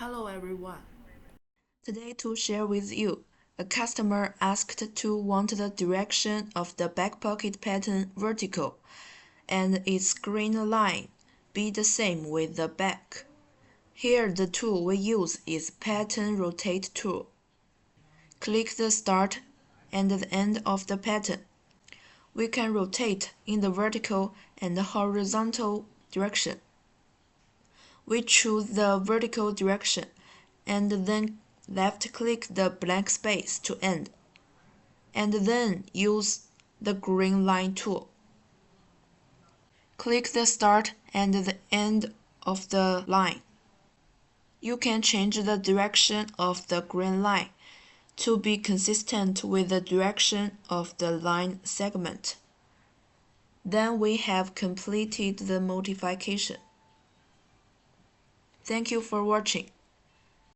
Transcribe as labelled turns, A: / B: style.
A: Hello everyone.
B: Today to share with you, a customer asked to want the direction of the back pocket pattern vertical and its green line be the same with the back. Here the tool we use is Pattern Rotate tool. Click the start and the end of the pattern. We can rotate in the vertical and horizontal direction. We choose the vertical direction and then left-click the blank space to end, and then use the green line tool. Click the start and the end of the line. You can change the direction of the green line to be consistent with the direction of the line segment. Then we have completed the modification. Thank you for watching.